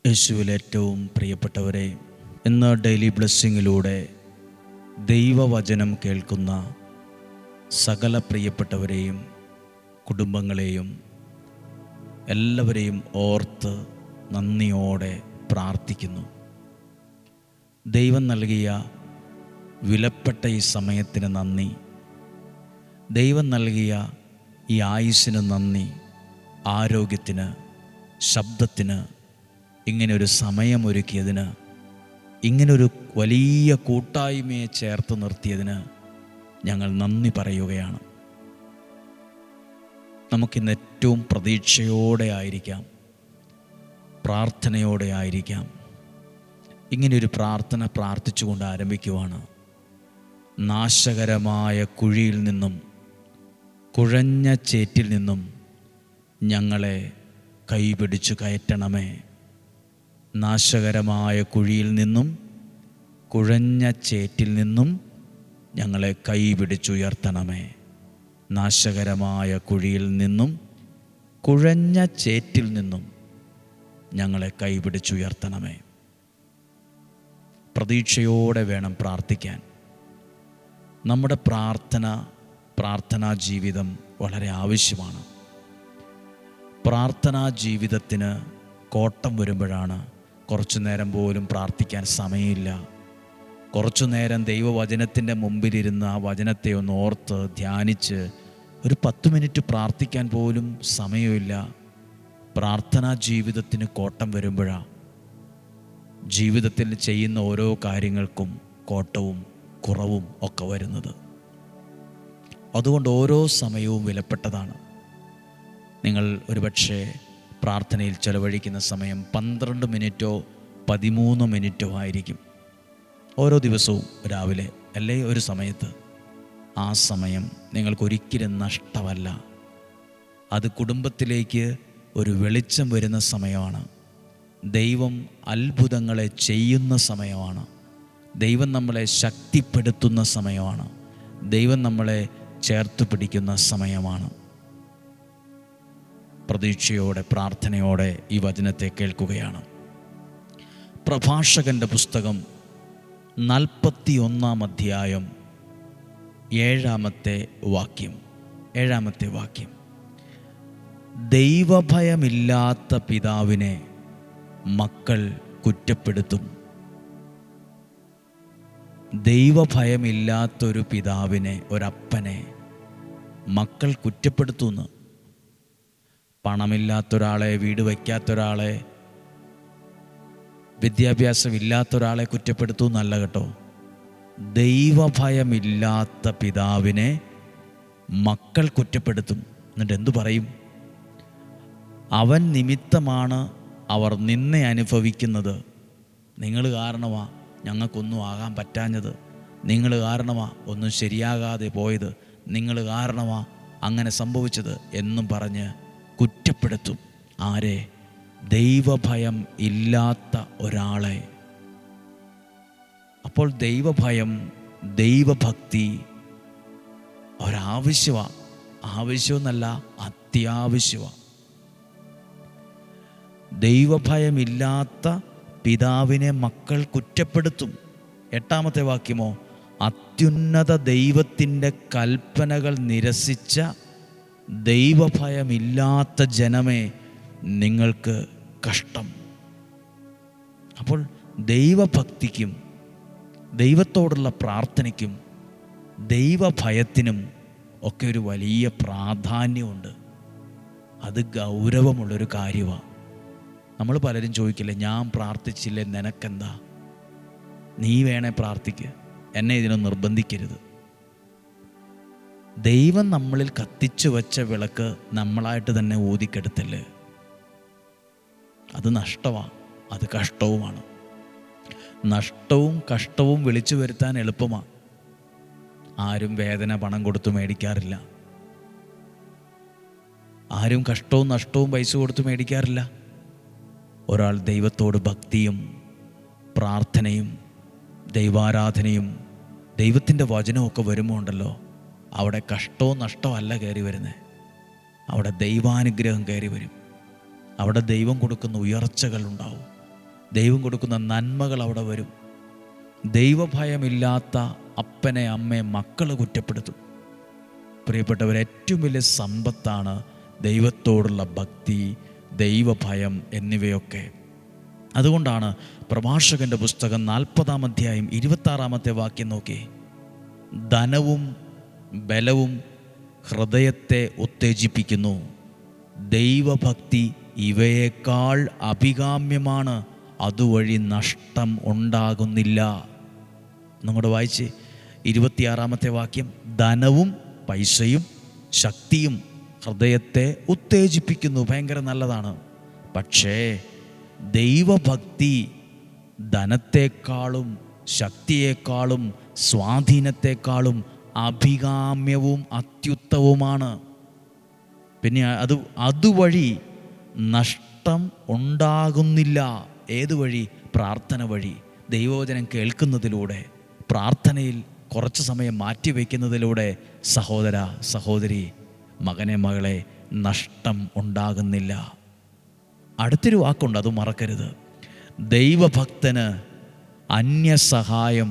യേശുവിൽ ഏറ്റവും പ്രിയപ്പെട്ടവരെ, ഇന്ന് ഡെയിലി ബ്ലെസ്സിങ്ങിലൂടെ ദൈവവചനം കേൾക്കുന്ന സകല പ്രിയപ്പെട്ടവരെയും കുടുംബങ്ങളെയും എല്ലാവരെയും ഓർത്ത് നന്ദിയോടെ പ്രാർത്ഥിക്കുന്നു. ദൈവം നൽകിയ വിലപ്പെട്ട ഈ സമയത്തിന് നന്ദി, ദൈവം നൽകിയ ഈ ആയുസ്സിന് നന്ദി, ആരോഗ്യത്തിന്, ശബ്ദത്തിന്, ഇങ്ങനൊരു സമയമൊരുക്കിയതിന്, ഇങ്ങനൊരു വലിയ കൂട്ടായ്മയെ ചേർത്ത് നിർത്തിയതിന് ഞങ്ങൾ നന്ദി പറയുകയാണ്. നമുക്കിന്ന് ഏറ്റവും പ്രതീക്ഷയോടെ ആയിരിക്കാം, പ്രാർത്ഥനയോടെ ആയിരിക്കാം. ഇങ്ങനെയൊരു പ്രാർത്ഥന പ്രാർത്ഥിച്ചുകൊണ്ട് ആരംഭിക്കുവാണ്. നാശകരമായ കുഴിയിൽ നിന്നും, കുഴഞ്ഞ ചേറ്റിൽ നിന്നും ഞങ്ങളെ കൈപിടിച്ചു കയറ്റണമേ. നാശകരമായ കുഴിയിൽ നിന്നും, കുഴഞ്ഞ ചേറ്റിൽ നിന്നും ഞങ്ങളെ കൈപിടിച്ചുയർത്തണമേ. നാശകരമായ കുഴിയിൽ നിന്നും, കുഴഞ്ഞ ചേറ്റിൽ നിന്നും ഞങ്ങളെ കൈപിടിച്ചുയർത്തണമേ. പ്രതീക്ഷയോടെ വേണം പ്രാർത്ഥിക്കാൻ. നമ്മുടെ പ്രാർത്ഥനാ ജീവിതം വളരെ ആവശ്യമാണ്. പ്രാർത്ഥനാ ജീവിതത്തിന് കോട്ടം വരുമ്പോഴാണ് കുറച്ചു നേരം പോലും പ്രാർത്ഥിക്കാൻ സമയമില്ല. കുറച്ചു നേരം ദൈവവചനത്തിൻ്റെ മുമ്പിലിരുന്ന് ആ വചനത്തെ ഒന്ന് ഓർത്ത് ധ്യാനിച്ച് ഒരു 10 മിനിറ്റ് പ്രാർത്ഥിക്കാൻ പോലും സമയമില്ല. പ്രാർത്ഥനാ ജീവിതത്തിന് കോട്ടം വരുമ്പോഴാണ് ജീവിതത്തിൽ ചെയ്യുന്ന ഓരോ കാര്യങ്ങൾക്കും കോട്ടവും കുറവും ഒക്കെ വരുന്നത്. അതുകൊണ്ട് ഓരോ സമയവും വിലപ്പെട്ടതാണ്. നിങ്ങൾ ഒരുപക്ഷെ പ്രാർത്ഥനയിൽ ചെലവഴിക്കുന്ന സമയം 12 മിനിറ്റോ 13 മിനിറ്റോ ആയിരിക്കും ഓരോ ദിവസവും രാവിലെ, അല്ലേ ഒരു സമയത്ത്. ആ സമയം നിങ്ങൾക്കൊരിക്കലും നഷ്ടമല്ല. അത് കുടുംബത്തിലേക്ക് ഒരു വെളിച്ചം വരുന്ന സമയമാണ്. ദൈവം അത്ഭുതങ്ങളെ ചെയ്യുന്ന സമയമാണ്. ദൈവം നമ്മളെ ശക്തിപ്പെടുത്തുന്ന സമയമാണ്. ദൈവം നമ്മളെ ചേർത്ത് പിടിക്കുന്ന സമയമാണ്. പ്രതീക്ഷയോടെ പ്രാർത്ഥനയോടെ ഈ വചനത്തെ കേൾക്കുകയാണ്. പ്രഭാഷകൻ്റെ പുസ്തകം 41 അധ്യായം 7 വാക്യം. ദൈവഭയമില്ലാത്ത പിതാവിനെ മക്കൾ കുറ്റപ്പെടുത്തും. ദൈവഭയമില്ലാത്തൊരു പിതാവിനെ, ഒരപ്പനെ മക്കൾ കുറ്റപ്പെടുത്തുന്നു. പണമില്ലാത്തൊരാളെ, വീട് വയ്ക്കാത്തൊരാളെ, വിദ്യാഭ്യാസം ഇല്ലാത്തൊരാളെ കുറ്റപ്പെടുത്തുന്നല്ല കേട്ടോ. ദൈവഭയമില്ലാത്ത പിതാവിനെ മക്കൾ കുറ്റപ്പെടുത്തും. എന്നിട്ട് എന്തു പറയും? അവൻ നിമിത്തമാണ് അവർ നിന്നെ അനുഭവിക്കുന്നത്. നിങ്ങൾ കാരണമാണ് ഞങ്ങൾക്കൊന്നും ആകാൻ പറ്റാഞ്ഞത്. നിങ്ങൾ കാരണമാണ് ഒന്നും ശരിയാകാതെ പോയത്. നിങ്ങൾ കാരണമാണ് അങ്ങനെ സംഭവിച്ചത് എന്നും പറഞ്ഞ് കുറ്റപ്പെടുത്തും. ആരെ? ദൈവഭയം ഇല്ലാത്ത ഒരാളെ. അപ്പോൾ ദൈവഭയം, ദൈവഭക്തി ഒരാവശ്യമാണ്. ആവശ്യമെന്നല്ല, അത്യാവശ്യമാണ്. ദൈവഭയമില്ലാത്ത പിതാവിനെ മക്കൾ കുറ്റപ്പെടുത്തും. 8 വാക്യമോ, അത്യുന്നത ദൈവത്തിൻ്റെ കൽപ്പനകൾ നിരസിച്ച ദൈവഭയമില്ലാത്ത ജനമേ, നിങ്ങൾക്ക് കഷ്ടം. അപ്പോൾ ദൈവഭക്തിക്കും, ദൈവത്തോടുള്ള പ്രാർത്ഥനയ്ക്കും, ദൈവഭയത്തിനും ഒക്കെ ഒരു വലിയ പ്രാധാന്യമുണ്ട്. അത് ഗൗരവമുള്ളൊരു കാര്യമാണ്. നമ്മൾ പലരും ചോദിക്കില്ലേ, ഞാൻ പ്രാർത്ഥിച്ചില്ലേ നിനക്കെന്താ? നീ വേണേ പ്രാർത്ഥിക്ക്, എന്നെ ഇതിനൊന്നും നിർബന്ധിക്കരുത്. ദൈവം നമ്മളിൽ കത്തിച്ചു വച്ച വിളക്ക് നമ്മളായിട്ട് തന്നെ ഊതിക്കെടുത്തല്ലേ. അത് നഷ്ടമാണ്, അത് കഷ്ടവുമാണ്. നഷ്ടവും കഷ്ടവും വിളിച്ചു വരുത്താൻ എളുപ്പമാണ്. ആരും വേദന പണം കൊടുത്തു മേടിക്കാറില്ല. ആരും കഷ്ടവും നഷ്ടവും പൈസ കൊടുത്തു മേടിക്കാറില്ല. ഒരാൾ ദൈവത്തോട് ഭക്തിയും പ്രാർത്ഥനയും ദൈവാരാധനയും ദൈവത്തിൻ്റെ വചനമൊക്കെ വരുമ്പോൾ ഉണ്ടല്ലോ, അവിടെ കഷ്ടവും നഷ്ടവും അല്ല കയറി വരുന്നത്. അവിടെ ദൈവാനുഗ്രഹം കയറി വരും. അവിടെ ദൈവം കൊടുക്കുന്ന ഉയർച്ചകൾ ഉണ്ടാവും. ദൈവം കൊടുക്കുന്ന നന്മകൾ അവിടെ വരും. ദൈവഭയമില്ലാത്ത അപ്പനെ അമ്മയെ മക്കൾ കുറ്റപ്പെടുത്തും. പ്രിയപ്പെട്ടവർ, ഏറ്റവും വലിയ സമ്പത്താണ് ദൈവത്തോടുള്ള ഭക്തി, ദൈവഭയം എന്നിവയൊക്കെ. അതുകൊണ്ടാണ് പ്രഭാഷകൻ്റെ പുസ്തകം 40-ാം അധ്യായം 26-ാമത്തെ വാക്യം നോക്കി, ധനവും ബലവും ഹൃദയത്തെ ഉത്തേജിപ്പിക്കുന്നു, ദൈവഭക്തി ഇവയേക്കാൾ അഭികാമ്യമാണ്, അതുവഴി നഷ്ടം ഉണ്ടാകുന്നില്ല. നിങ്ങളുടെ വായിച്ച് 26-ാമത്തെ വാക്യം, ധനവും പൈസയും ശക്തിയും ഹൃദയത്തെ ഉത്തേജിപ്പിക്കുന്നു. ഭയങ്കര നല്ലതാണ്. പക്ഷേ ദൈവഭക്തി ധനത്തെക്കാളും ശക്തിയേക്കാളും സ്വാധീനത്തെക്കാളും അഭികാമ്യവും അത്യുത്തമവുമാണ്. പിന്നെ അതുവഴി നഷ്ടം ഉണ്ടാകുന്നില്ല. ഏതുവഴി? പ്രാർത്ഥന വഴി. ദൈവവചനം കേൾക്കുന്നതിലൂടെ, പ്രാർത്ഥനയിൽ കുറച്ച് സമയം മാറ്റിവെക്കുന്നതിലൂടെ സഹോദര സഹോദരി, മകനെ മകളെ, നഷ്ടം ഉണ്ടാകുന്നില്ല. അടുത്തൊരു വാക്കുണ്ട്, അത് മറക്കരുത്. ദൈവഭക്തന് അന്യസഹായം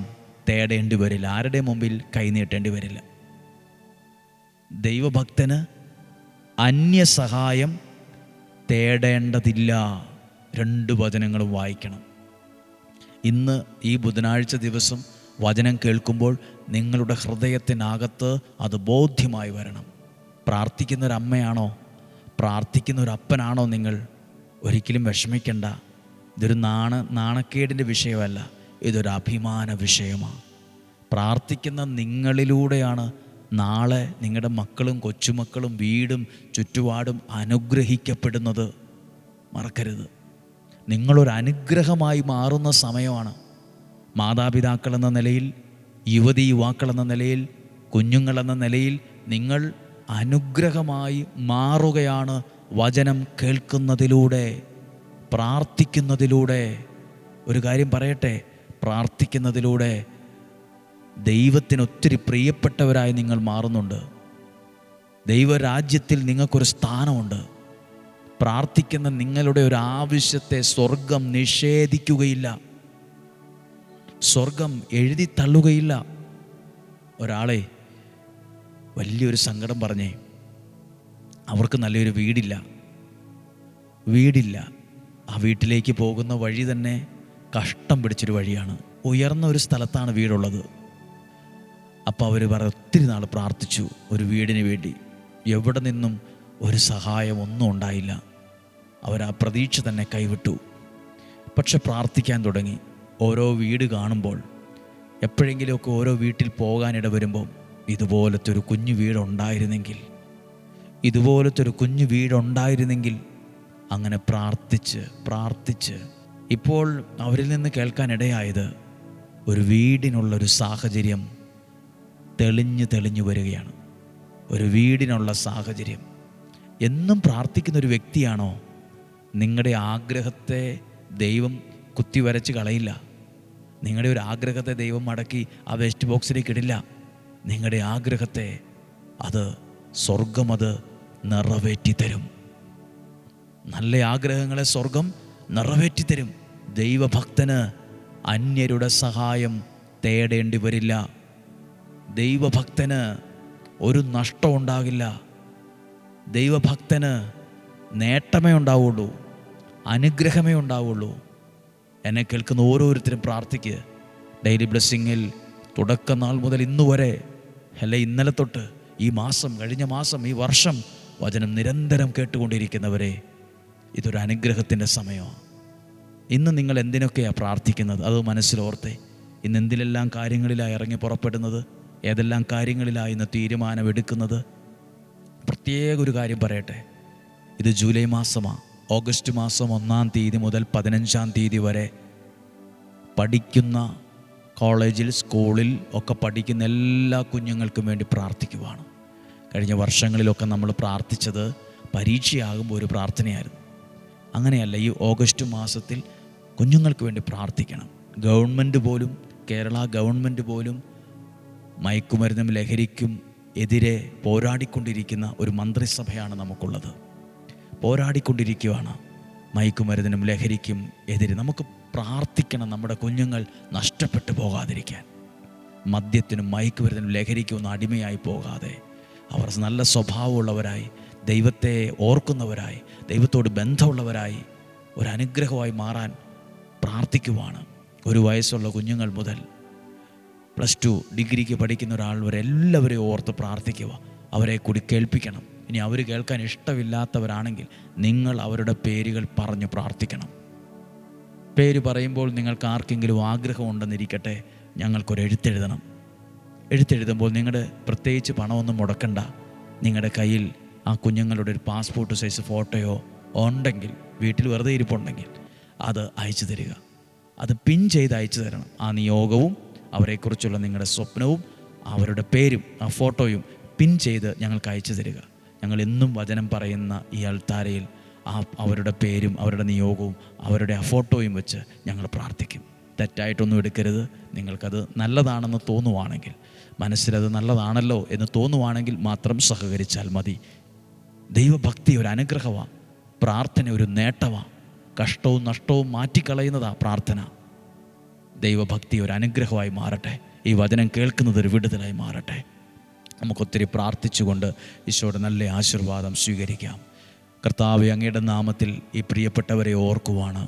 തേടേണ്ടി വരില്ല. ആരുടെ മുമ്പിൽ കൈനീട്ടേണ്ടി വരില്ല. ദൈവഭക്തന് അന്യസഹായം തേടേണ്ടതില്ല. 2 വചനങ്ങളും വായിക്കണം. ഇന്ന് ഈ ബുധനാഴ്ച ദിവസം വചനം കേൾക്കുമ്പോൾ നിങ്ങളുടെ ഹൃദയത്തിനകത്ത് അത് ബോധ്യമായി വരണം. പ്രാർത്ഥിക്കുന്നൊരമ്മയാണോ, പ്രാർത്ഥിക്കുന്നൊരപ്പനാണോ നിങ്ങൾ? ഒരിക്കലും വിഷമിക്കണ്ട. ഇതൊരു നാണക്കേടിൻ്റെ വിഷയമല്ല, ഇതൊരു അഭിമാന വിഷയമാണ്. പ്രാർത്ഥിക്കുന്ന നിങ്ങളിലൂടെയാണ് നാളെ നിങ്ങളുടെ മക്കളും കൊച്ചുമക്കളും വീടും ചുറ്റുപാടും അനുഗ്രഹിക്കപ്പെടുന്നത്. മറക്കരുത്. നിങ്ങളൊരു അനുഗ്രഹമായി മാറുന്ന സമയമാണ്. മാതാപിതാക്കൾ എന്ന നിലയിൽ, യുവതി യുവാക്കളെന്ന നിലയിൽ, കുഞ്ഞുങ്ങളെന്ന നിലയിൽ നിങ്ങൾ അനുഗ്രഹമായി മാറുകയാണ് വചനം കേൾക്കുന്നതിലൂടെ, പ്രാർത്ഥിക്കുന്നതിലൂടെ. ഒരു കാര്യം പറയട്ടെ, പ്രാർത്ഥിക്കുന്നതിലൂടെ ദൈവത്തിന് ഒത്തിരി പ്രിയപ്പെട്ടവരായി നിങ്ങൾ മാറുന്നുണ്ട്. ദൈവരാജ്യത്തിൽ നിങ്ങൾക്കൊരു സ്ഥാനമുണ്ട്. പ്രാർത്ഥിക്കുന്ന നിങ്ങളുടെ ഒരു ആവശ്യത്തെ സ്വർഗം നിഷേധിക്കുകയില്ല, സ്വർഗം എഴുതി തള്ളുകയില്ല. ഒരാളെ വലിയൊരു സങ്കടം പറഞ്ഞേ, അവർക്ക് നല്ലൊരു വീടില്ല. ആ വീട്ടിലേക്ക് പോകുന്ന വഴി തന്നെ കഷ്ടം പിടിച്ചൊരു വഴിയാണ്. ഉയർന്ന ഒരു സ്ഥലത്താണ് വീടുള്ളത്. അപ്പോൾ അവർ ഒത്തിരി നാൾ പ്രാർത്ഥിച്ചു ഒരു വീടിന് വേണ്ടി. എവിടെ നിന്നും ഒരു സഹായം ഒന്നും ഉണ്ടായില്ല. അവരാ പ്രതീക്ഷ തന്നെ കൈവിട്ടു. പക്ഷെ പ്രാർത്ഥിക്കാൻ തുടങ്ങി. ഓരോ വീട് കാണുമ്പോൾ, എപ്പോഴെങ്കിലുമൊക്കെ ഓരോ വീട്ടിൽ പോകാനിട വരുമ്പോൾ, ഇതുപോലത്തെ ഒരു കുഞ്ഞു വീടുണ്ടായിരുന്നെങ്കിൽ, അങ്ങനെ പ്രാർത്ഥിച്ച് ഇപ്പോൾ അവരിൽ നിന്ന് കേൾക്കാനിടയായത് ഒരു വീടിനുള്ളൊരു സാഹചര്യം തെളിഞ്ഞു വരികയാണ്. ഒരു വീടിനുള്ള സാഹചര്യം. എന്നും പ്രാർത്ഥിക്കുന്നൊരു വ്യക്തിയാണോ, നിങ്ങളുടെ ആഗ്രഹത്തെ ദൈവം കുത്തിവരച്ച് കളയില്ല. നിങ്ങളുടെ ഒരു ആഗ്രഹത്തെ ദൈവം മടക്കി ആ വേസ്റ്റ് ബോക്സിലേക്ക് ഇടില്ല. നിങ്ങളുടെ ആഗ്രഹത്തെ സ്വർഗം നിറവേറ്റിത്തരും. നല്ല ആഗ്രഹങ്ങളെ സ്വർഗം നിറവേറ്റിത്തരും. ദൈവഭക്തന് അന്യരുടെ സഹായം തേടേണ്ടി വരില്ല. ദൈവഭക്തന് ഒരു നഷ്ടം ഉണ്ടാകില്ല. ദൈവഭക്തന് നേട്ടമേ ഉണ്ടാവുള്ളൂ, അനുഗ്രഹമേ ഉണ്ടാവുള്ളൂ. എന്നെ കേൾക്കുന്ന ഓരോരുത്തരും പ്രാർത്ഥിക്കുക. ഡെയിലി ബ്ലെസ്സിങ്ങിൽ തുടക്കനാൾ മുതൽ ഇന്നുവരെ, ഇന്നലെ തൊട്ട് ഈ മാസം, കഴിഞ്ഞ മാസം, ഈ വർഷം വചനം നിരന്തരം കേട്ടുകൊണ്ടിരിക്കുന്നവരെ, ഇതൊരു അനുഗ്രഹത്തിൻ്റെ സമയമാണ്. ഇന്ന് നിങ്ങൾ എന്തിനൊക്കെയാണ് പ്രാർത്ഥിക്കുന്നത്? അത് മനസ്സിലോർത്തെ. ഇന്ന് എന്തിലെല്ലാം കാര്യങ്ങളിലാണ് ഇറങ്ങി പുറപ്പെടുന്നത്? ഏതെല്ലാം കാര്യങ്ങളിലാണ് ഇന്ന് തീരുമാനമെടുക്കുന്നത്? പ്രത്യേക ഒരു കാര്യം പറയട്ടെ. ഇത് ജൂലൈ മാസമാണ്. ഓഗസ്റ്റ് മാസം 1-ാം തീയതി മുതൽ 15-ാം തീയതി വരെ പഠിക്കുന്ന കോളേജിൽ, സ്കൂളിൽ ഒക്കെ പഠിക്കുന്ന എല്ലാ കുഞ്ഞുങ്ങൾക്കും വേണ്ടി പ്രാർത്ഥിക്കുവാണ്. കഴിഞ്ഞ വർഷങ്ങളിലൊക്കെ നമ്മൾ പ്രാർത്ഥിച്ചത് പരീക്ഷയാകുമ്പോൾ ഒരു പ്രാർത്ഥനയായിരുന്നു. അങ്ങനെയല്ല, ഈ ഓഗസ്റ്റ് മാസത്തിൽ കുഞ്ഞുങ്ങൾക്ക് വേണ്ടി പ്രാർത്ഥിക്കണം. കേരള ഗവൺമെൻറ് പോലും മയക്കുമരുന്നും ലഹരിക്കും എതിരെ പോരാടിക്കൊണ്ടിരിക്കുന്ന ഒരു മന്ത്രിസഭയാണ് നമുക്കുള്ളത്. പോരാടിക്കൊണ്ടിരിക്കുകയാണ് മയക്കുമരുന്നിനും ലഹരിക്കും എതിരെ. നമുക്ക് പ്രാർത്ഥിക്കണം നമ്മുടെ കുഞ്ഞുങ്ങൾ നഷ്ടപ്പെട്ടു പോകാതിരിക്കാൻ. മദ്യത്തിനും മയക്കുമരുന്നിനും ലഹരിക്കും ഒന്നും അടിമയായി പോകാതെ അവർ നല്ല സ്വഭാവമുള്ളവരായി, ദൈവത്തെ ഓർക്കുന്നവരായി, ദൈവത്തോട് ബന്ധമുള്ളവരായി ഒരനുഗ്രഹമായി മാറാൻ പ്രാർത്ഥിക്കുവാണ്. 1 വയസ്സുള്ള കുഞ്ഞുങ്ങൾ മുതൽ +2 ഡിഗ്രിക്ക് പഠിക്കുന്ന ഒരാൾ വരെ എല്ലാവരെയും ഓർത്ത് പ്രാർത്ഥിക്കുക. അവരെ കൂടി കേൾപ്പിക്കണം. ഇനി അവർ കേൾക്കാൻ ഇഷ്ടമില്ലാത്തവരാണെങ്കിൽ നിങ്ങൾ അവരുടെ പേരുകൾ പറഞ്ഞ് പ്രാർത്ഥിക്കണം. പേര് പറയുമ്പോൾ നിങ്ങൾക്ക് ആർക്കെങ്കിലും ആഗ്രഹമുണ്ടെന്നിരിക്കട്ടെ, ഞങ്ങൾക്കൊരു എഴുത്തെഴുതണം. എഴുത്തെഴുതുമ്പോൾ നിങ്ങളുടെ പ്രത്യേകിച്ച് പണമൊന്നും മുടക്കണ്ട. നിങ്ങളുടെ കയ്യിൽ ആ കുഞ്ഞുങ്ങളുടെ ഒരു പാസ്പോർട്ട് സൈസ് ഫോട്ടോയോ ഉണ്ടെങ്കിൽ, വീട്ടിൽ വെറുതെ ഇരിപ്പുണ്ടെങ്കിൽ അത് അയച്ചു തരിക. അത് പിൻ ചെയ്ത് അയച്ചു തരണം. ആ നിയോഗവും അവരെക്കുറിച്ചുള്ള നിങ്ങളുടെ സ്വപ്നവും അവരുടെ പേരും ആ ഫോട്ടോയും പിൻ ചെയ്ത് ഞങ്ങൾക്ക് അയച്ചു തരിക. ഞങ്ങൾ എന്നും വചനം പറയുന്ന ഈ അൾത്താരയിൽ അവരുടെ പേരും അവരുടെ നിയോഗവും അവരുടെ ആ ഫോട്ടോയും വെച്ച് ഞങ്ങൾ പ്രാർത്ഥിക്കും. തെറ്റായിട്ടൊന്നും എടുക്കരുത്. നിങ്ങൾക്കത് നല്ലതാണെന്ന് തോന്നുവാണെങ്കിൽ, മനസ്സിലത് നല്ലതാണല്ലോ എന്ന് തോന്നുവാണെങ്കിൽ മാത്രം സഹകരിച്ചാൽ മതി. ദൈവഭക്തി ഒരു അനുഗ്രഹമാണ്. പ്രാർത്ഥന ഒരു നേട്ടമാണ്. കഷ്ടവും നഷ്ടവും മാറ്റിക്കളയുന്നതാണ് പ്രാർത്ഥന. ദൈവഭക്തി ഒരു അനുഗ്രഹമായി മാറട്ടെ. ഈ വചനം കേൾക്കുന്നത് ഒരു വിടുതലായി മാറട്ടെ. നമുക്കൊത്തിരി പ്രാർത്ഥിച്ചുകൊണ്ട് ഈശോയുടെ നല്ല ആശീർവാദം സ്വീകരിക്കാം. കർത്താവേ, അങ്ങയുടെ നാമത്തിൽ ഈ പ്രിയപ്പെട്ടവരെ ഓർക്കുവാണ്.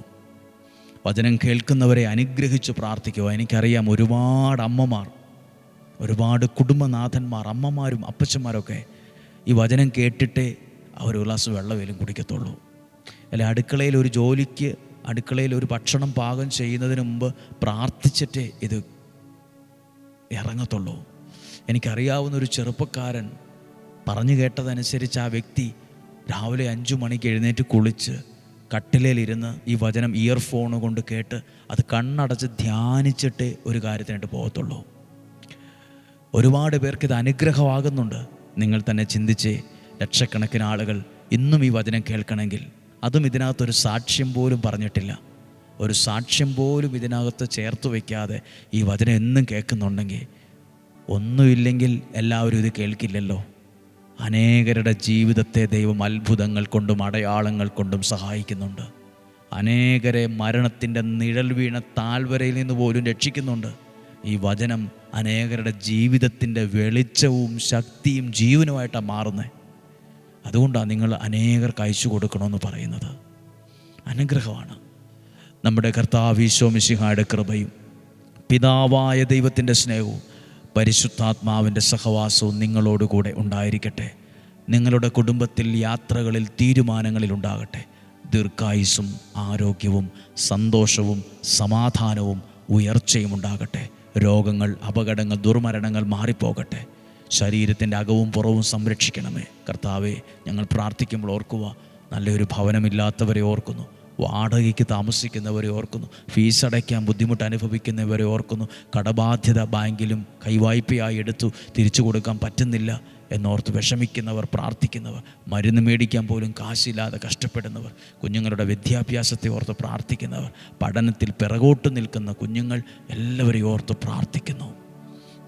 വചനം കേൾക്കുന്നവരെ അനുഗ്രഹിച്ച് പ്രാർത്ഥിക്കുക. എനിക്കറിയാം ഒരുപാട് അമ്മമാർ, ഒരുപാട് കുടുംബനാഥന്മാർ, അമ്മമാരും അപ്പച്ചന്മാരൊക്കെ ഈ വചനം കേട്ടിട്ടേ അവർ ഒരു ഗ്ലാസ് വെള്ളമേലും കുടിക്കത്തുള്ളൂ. അല്ലെ അടുക്കളയിൽ ഒരു ജോലിക്ക്, അടുക്കളയിൽ ഒരു ഭക്ഷണം പാകം ചെയ്യുന്നതിന് മുമ്പ് പ്രാർത്ഥിച്ചിട്ടേ ഇത് ഇറങ്ങത്തുള്ളൂ. എനിക്കറിയാവുന്ന ഒരു ചെറുപ്പക്കാരൻ പറഞ്ഞു കേട്ടതനുസരിച്ച് ആ വ്യക്തി രാവിലെ 5 മണിക്ക് എഴുന്നേറ്റ് കുളിച്ച് കട്ടിലേലിരുന്ന് ഈ വചനം ഇയർഫോൺ കൊണ്ട് കേട്ട് അത് കണ്ണടച്ച് ധ്യാനിച്ചിട്ടേ ഒരു കാര്യത്തിനായിട്ട് പോകത്തുള്ളൂ. ഒരുപാട് പേർക്ക് ഇത് അനുഗ്രഹമാകുന്നുണ്ട്. നിങ്ങൾ തന്നെ ചിന്തിച്ചേ, ലക്ഷക്കണക്കിന് ആളുകൾ ഇന്നും ഈ വചനം കേൾക്കണമെങ്കിൽ, അതും ഇതിനകത്തൊരു സാക്ഷ്യം പോലും പറഞ്ഞിട്ടില്ല, ഒരു സാക്ഷ്യം പോലും ഇതിനകത്ത് ചേർത്ത് വയ്ക്കാതെ ഈ വചനം എന്നും കേൾക്കുന്നുണ്ടെങ്കിൽ, ഒന്നുമില്ലെങ്കിൽ എല്ലാവരും ഇത് കേൾക്കില്ലല്ലോ. അനേകരുടെ ജീവിതത്തെ ദൈവം അത്ഭുതങ്ങൾ കൊണ്ടും അടയാളങ്ങൾ കൊണ്ടും സഹായിക്കുന്നുണ്ട്. അനേകരെ മരണത്തിൻ്റെ നിഴൽ വീണ താഴ്വരയിൽ നിന്ന് പോലും രക്ഷിക്കുന്നുണ്ട്. ഈ വചനം അനേകരുടെ ജീവിതത്തിൻ്റെ വെളിച്ചവും ശക്തിയും ജീവനുമായിട്ടാണ് മാറുന്നത്. അതുകൊണ്ടാണ് നിങ്ങൾ അനേകർക്ക് അയച്ചു കൊടുക്കണമെന്ന് പറയുന്നത്. അനുഗ്രഹമാണ്. നമ്മുടെ കർത്താവ് ഈശോ മിശിഹായുടെ കൃപയും പിതാവായ ദൈവത്തിൻ്റെ സ്നേഹവും പരിശുദ്ധാത്മാവിൻ്റെ സഹവാസവും നിങ്ങളോടുകൂടെ ഉണ്ടായിരിക്കട്ടെ. നിങ്ങളുടെ കുടുംബത്തിൽ, യാത്രകളിൽ, തീരുമാനങ്ങളിൽ ഉണ്ടാകട്ടെ. ദീർഘായുസ്സും ആരോഗ്യവും സന്തോഷവും സമാധാനവും ഉയർച്ചയും ഉണ്ടാകട്ടെ. രോഗങ്ങൾ, അപകടങ്ങൾ, ദുർമരണങ്ങൾ മാറിപ്പോകട്ടെ. ശരീരത്തിൻ്റെ അകവും പുറവും സംരക്ഷിക്കണമേ. കർത്താവേ, ഞങ്ങൾ പ്രാർത്ഥിക്കുമ്പോൾ ഓർക്കുക, നല്ലൊരു ഭവനമില്ലാത്തവരെ ഓർക്കുന്നു, വാടകയ്ക്ക് താമസിക്കുന്നവരെ ഓർക്കുന്നു, ഫീസ് അടയ്ക്കാൻ ബുദ്ധിമുട്ട് അനുഭവിക്കുന്നവരെ ഓർക്കുന്നു, കടബാധ്യത ബാങ്കിലും കൈവായ്പയായി എടുത്തു തിരിച്ചു കൊടുക്കാൻ പറ്റുന്നില്ല എന്നോർത്ത് വിഷമിക്കുന്നവർ, പ്രാർത്ഥിക്കുന്നവർ, മരുന്ന് മേടിക്കാൻ പോലും കാശില്ലാതെ കഷ്ടപ്പെടുന്നവർ, കുഞ്ഞുങ്ങളുടെ വിദ്യാഭ്യാസത്തെ ഓർത്ത് പ്രാർത്ഥിക്കുന്നവർ, പഠനത്തിൽ പിറകോട്ട് നിൽക്കുന്ന കുഞ്ഞുങ്ങൾ എല്ലാവരെയും ഓർത്ത് പ്രാർത്ഥിക്കുന്നു.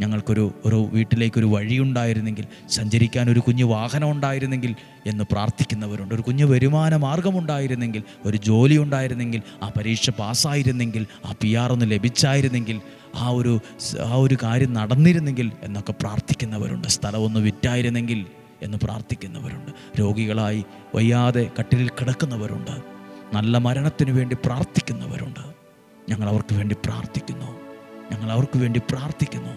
ഞങ്ങൾക്കൊരു വീട്ടിലേക്കൊരു വഴിയുണ്ടായിരുന്നെങ്കിൽ, സഞ്ചരിക്കാൻ ഒരു കുഞ്ഞു വാഹനം ഉണ്ടായിരുന്നെങ്കിൽ എന്ന് പ്രാർത്ഥിക്കുന്നവരുണ്ട്. ഒരു കുഞ്ഞു വരുമാന മാർഗമുണ്ടായിരുന്നെങ്കിൽ, ഒരു ജോലി ഉണ്ടായിരുന്നെങ്കിൽ, ആ പരീക്ഷ പാസ്സായിരുന്നെങ്കിൽ, ആ PR ഒന്ന് ലഭിച്ചായിരുന്നെങ്കിൽ, ആ ഒരു കാര്യം നടന്നിരുന്നെങ്കിൽ എന്നൊക്കെ പ്രാർത്ഥിക്കുന്നവരുണ്ട്. സ്ഥലമൊന്ന് വിറ്റായിരുന്നെങ്കിൽ എന്ന് പ്രാർത്ഥിക്കുന്നവരുണ്ട്. രോഗികളായി വയ്യാതെ കട്ടിലിൽ കിടക്കുന്നവരുണ്ട്. നല്ല മരണത്തിന് വേണ്ടി പ്രാർത്ഥിക്കുന്നവരുണ്ട്. ഞങ്ങൾ അവർക്ക് വേണ്ടി പ്രാർത്ഥിക്കുന്നു.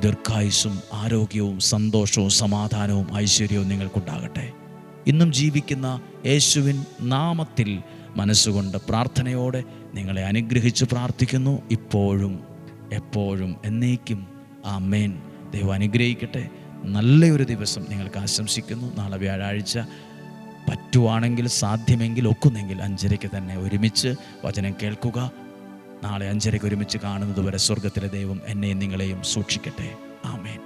ദീർഘായുസ്സും ആരോഗ്യവും സന്തോഷവും സമാധാനവും ഐശ്വര്യവും നിങ്ങൾക്കുണ്ടാകട്ടെ. ഇന്നും ജീവിക്കുന്ന യേശുവിൻ നാമത്തിൽ മനസ്സുകൊണ്ട് പ്രാർത്ഥനയോടെ നിങ്ങളെ അനുഗ്രഹിച്ച് പ്രാർത്ഥിക്കുന്നു. ഇപ്പോഴും എപ്പോഴും എന്നേക്കും ആമേൻ. ദൈവം അനുഗ്രഹിക്കട്ടെ. നല്ലൊരു ദിവസം നിങ്ങൾക്ക് ആശംസിക്കുന്നു. നാളെ വ്യാഴാഴ്ച പറ്റുവാണെങ്കിൽ, സാധ്യമെങ്കിൽ, ഒക്കുന്നെങ്കിൽ 5:30 തന്നെ ഒരുമിച്ച് വചനം കേൾക്കുക. നാളെ 5:30 ഒരുമിച്ച് കാണുന്നത് വരെ സ്വർഗത്തിലെ ദൈവം എന്നെയും നിങ്ങളെയും സൂക്ഷിക്കട്ടെ. ആമേൻ.